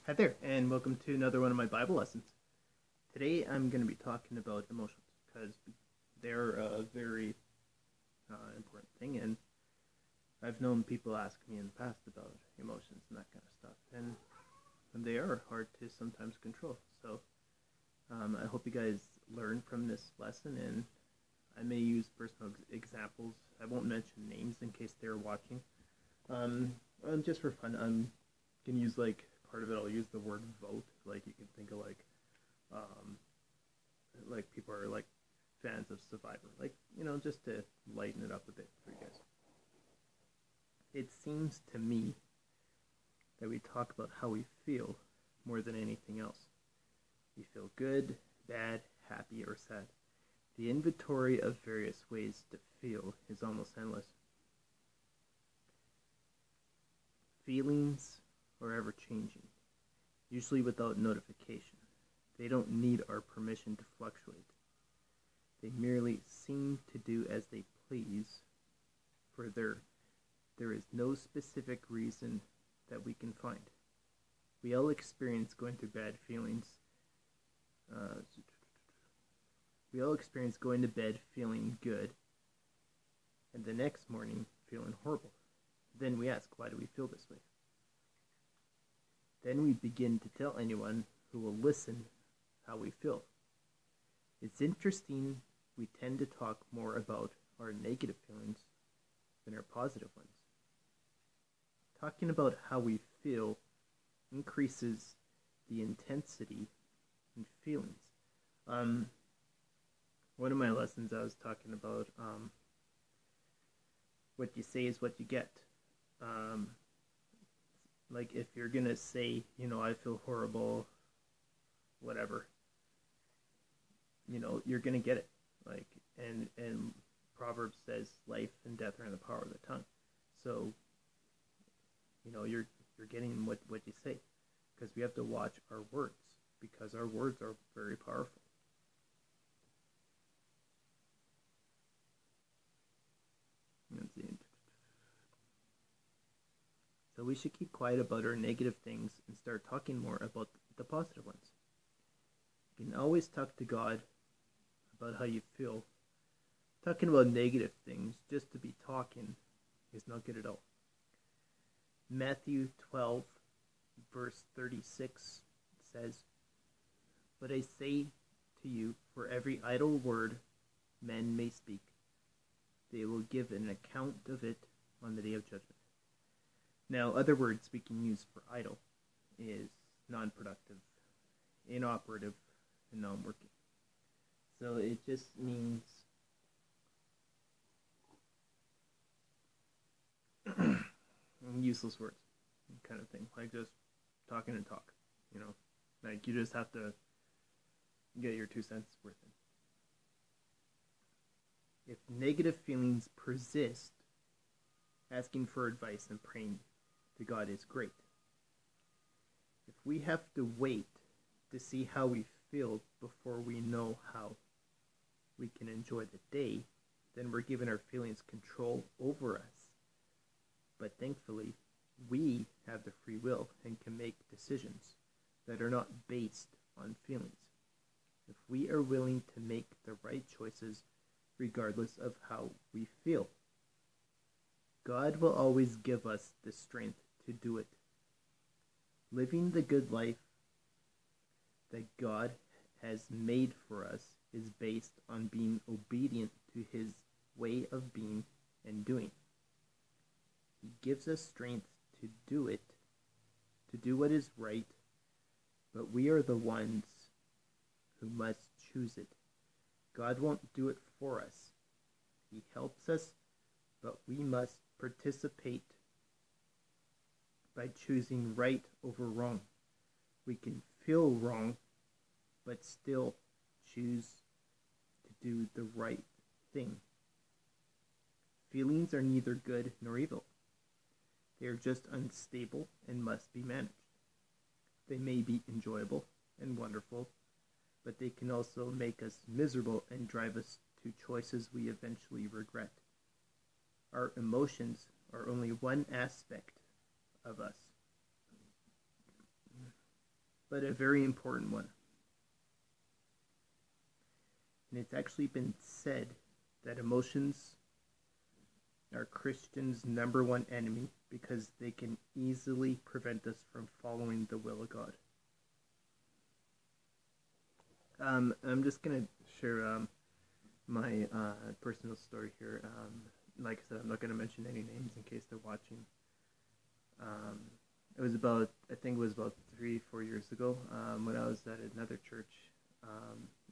Hi there, and welcome to another one of my Bible lessons. Today I'm going to be talking about emotions because they're a very important thing, and I've known people ask me in the past about emotions and that kind of stuff, and they are hard to sometimes control. So I hope you guys learn from this lesson, and I may use personal examples. I won't mention names in case they're watching. Just for fun, I'm going to use part of it. I'll use the word vote. Like you can think of people are like fans of Survivor. Just to lighten it up a bit for you guys. It seems to me that we talk about how we feel more than anything else. We feel good, bad, happy, or sad. The inventory of various ways to feel is almost endless. Feelings are ever changing, usually without notification. They don't need our permission to fluctuate. They merely seem to do as they please, for there is no specific reason that we can find. We all experience going through bad feelings. We all experience going to bed feeling good, and the next morning feeling horrible. Then we ask, why do we feel this way? Then we begin to tell anyone who will listen how we feel. It's interesting, we tend to talk more about our negative feelings than our positive ones. Talking about how we feel increases the intensity in feelings. One of my lessons I was talking about what you say is what you get. Like if you're gonna say, I feel horrible, whatever, you're gonna get it. And Proverbs says life and death are in the power of the tongue. So, you're getting what you say, because we have to watch our words, because our words are very powerful. Let's see. So we should keep quiet about our negative things and start talking more about the positive ones. You can always talk to God about how you feel. Talking about negative things just to be talking is not good at all. Matthew 12, verse 36 says, "But I say to you, for every idle word men may speak, they will give an account of it on the day of judgment." Now, other words we can use for idle is non-productive, inoperative, and non-working. So it just means useless words kind of thing, like just talking and talk, like you just have to get your 2 cents worth in. If negative feelings persist, asking for advice and praying to God is great. If we have to wait to see how we feel before we know how we can enjoy the day, then we're giving our feelings control over us. But thankfully, we have the free will and can make decisions that are not based on feelings. If we are willing to make the right choices regardless of how we feel, God will always give us the strength to do it. Living the good life that God has made for us is based on being obedient to His way of being and doing. He gives us strength to do it, to do what is right, but we are the ones who must choose it. God won't do it for us. He helps us, but we must participate by choosing right over wrong. We can feel wrong, but still choose to do the right thing. Feelings are neither good nor evil. They are just unstable and must be managed. They may be enjoyable and wonderful, but they can also make us miserable and drive us to choices we eventually regret. Our emotions are only one aspect of us. but a very important one. And it's actually been said that emotions are Christians' number one enemy because they can easily prevent us from following the will of God. I'm just going to share my personal story here. Like I said, I'm not going to mention any names in case they're watching. It was about, I think it was about 3-4 years ago, when I was at another church.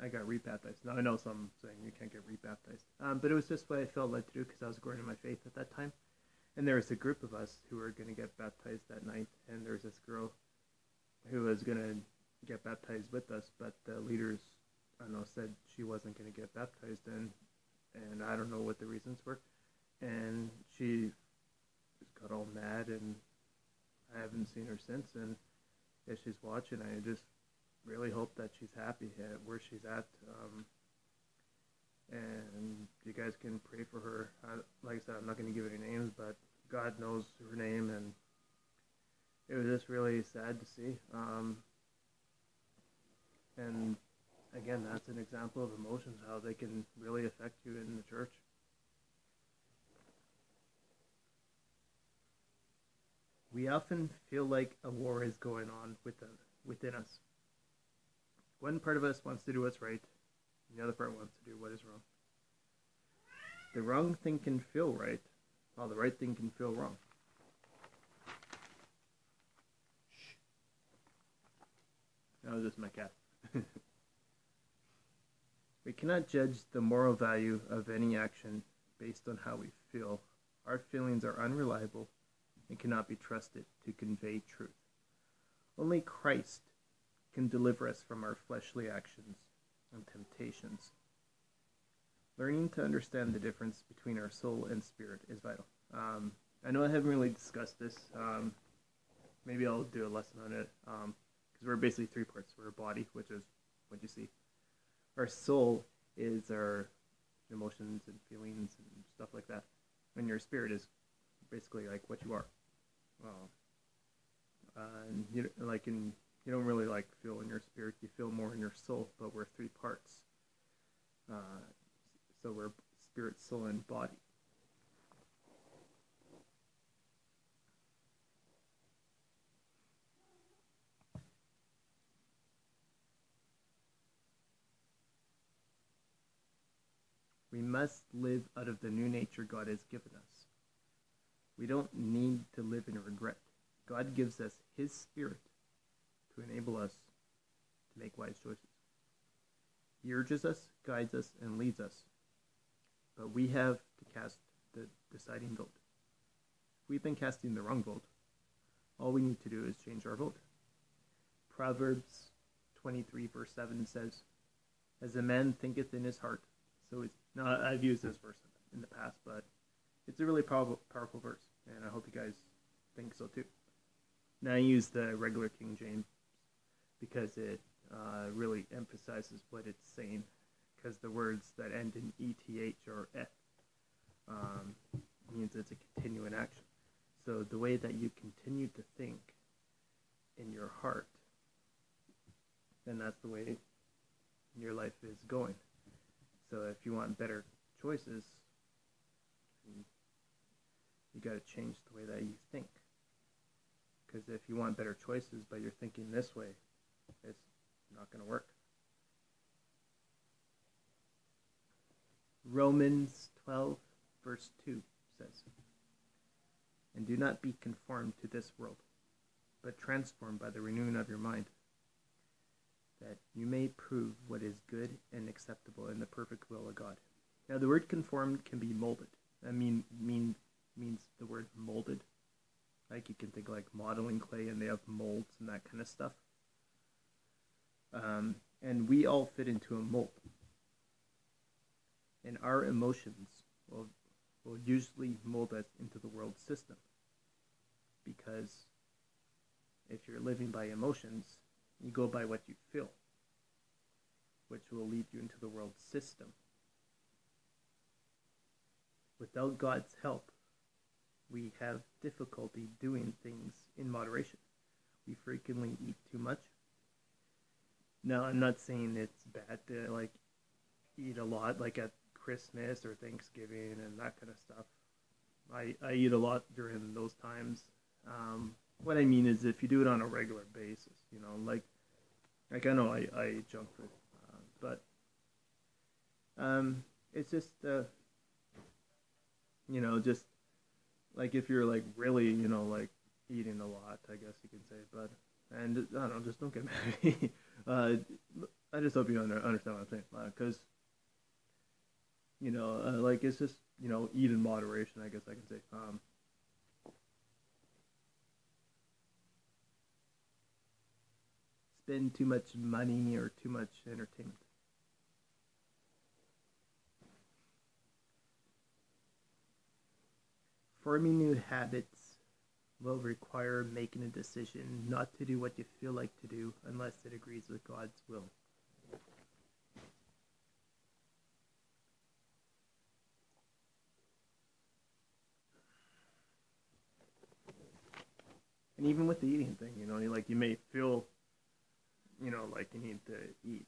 I got rebaptized. Now I know some saying you can't get rebaptized, but it was just what I felt led to do because I was growing in my faith at that time. And there was a group of us who were going to get baptized that night, and there was this girl who was going to get baptized with us, but the leaders, I don't know, said she wasn't going to get baptized, and I don't know what the reasons were, and she got all mad, and I haven't seen her since. And if she's watching, I just really hope that she's happy at where she's at, and you guys can pray for her. Like I said, I'm not going to give any names, but God knows her name, and it was just really sad to see. And again, that's an example of emotions, how they can really affect you in the church. We often feel like a war is going on within us. One part of us wants to do what's right, and the other part wants to do what is wrong. The wrong thing can feel right, while the right thing can feel wrong. Shh. That was just my cat. We cannot judge the moral value of any action based on how we feel. Our feelings are unreliable and cannot be trusted to convey truth. Only Christ can deliver us from our fleshly actions and temptations. Learning to understand the difference between our soul and spirit is vital. I know I haven't really discussed this. Maybe I'll do a lesson on it, because we're basically three parts. We're a body, which is what you see. Our soul is our emotions and feelings and stuff like that. And your spirit is basically like what you are. And you don't really feel in your spirit. You feel more in your soul, but we're three parts. So we're spirit, soul, and body. We must live out of the new nature God has given us. We don't need to live in regret. God gives us His Spirit to enable us to make wise choices. He urges us, guides us, and leads us. But we have to cast the deciding vote. If we've been casting the wrong vote, all we need to do is change our vote. Proverbs 23 verse 7 says, "As a man thinketh in his heart, so is..." Now, I've used this verse in the past, but it's a really powerful verse, and I hope you guys think so too. Now I use the regular King James because it really emphasizes what it's saying, because the words that end in ETH or F means it's a continuing action. So the way that you continue to think in your heart, then that's the way your life is going. So if you want better choices, you got to change the way that you think. Because if you want better choices but you're thinking this way, it's not going to work. Romans 12 verse 2 says, "And do not be conformed to this world, but transformed by the renewing of your mind, that you may prove what is good and acceptable in the perfect will of God." Now the word conformed can be molded. That means the word molded. Like you can think like modeling clay, and they have molds and that kind of stuff. And we all fit into a mold. And our emotions will usually mold us into the world system. Because if you're living by emotions, you go by what you feel, which will lead you into the world system. Without God's help, we have difficulty doing things in moderation. We frequently eat too much, No, I'm not saying it's bad to like eat a lot, like at Christmas or Thanksgiving and that kind of stuff. I eat a lot during those times. What I mean is if you do it on a regular basis, like I know I eat junk food, but it's just just like if you're like really like eating a lot, I guess you could say. But and I don't know, just don't get mad at me. uh, I just hope you understand what I'm saying, because like it's just eat in moderation. I guess I can say. Spend too much money or too much entertainment. Forming new habits will require making a decision not to do what you feel like to do unless it agrees with God's will. And even with the eating thing, like you may feel, like you need to eat,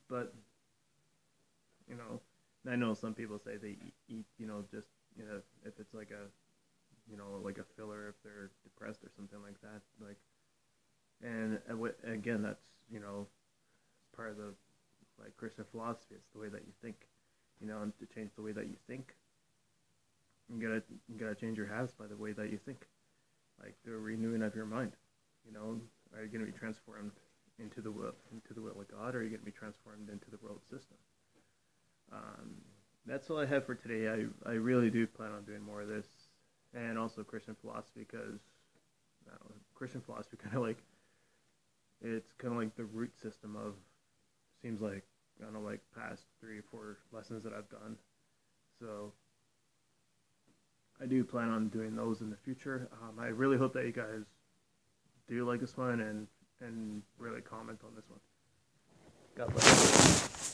but you know, I know some people say they eat, just if it's like a, like a filler if they're depressed or something like that, like, and again, that's part of the like Christian philosophy. It's the way that you think, and to change the way that you think, you gotta change your habits by the way that you think, like the renewing of your mind. Are you going to be transformed into the will of God, or are you going to be transformed into the world system? Um, that's all I have for today. I really do plan on doing more of this, and also Christian philosophy, because Christian philosophy kind of like it's kind of like the root system of, seems like, I don't know, like past 3 or 4 lessons that I've done. So I do plan on doing those in the future. I really hope that you guys do like this one and really comment on this one. God bless.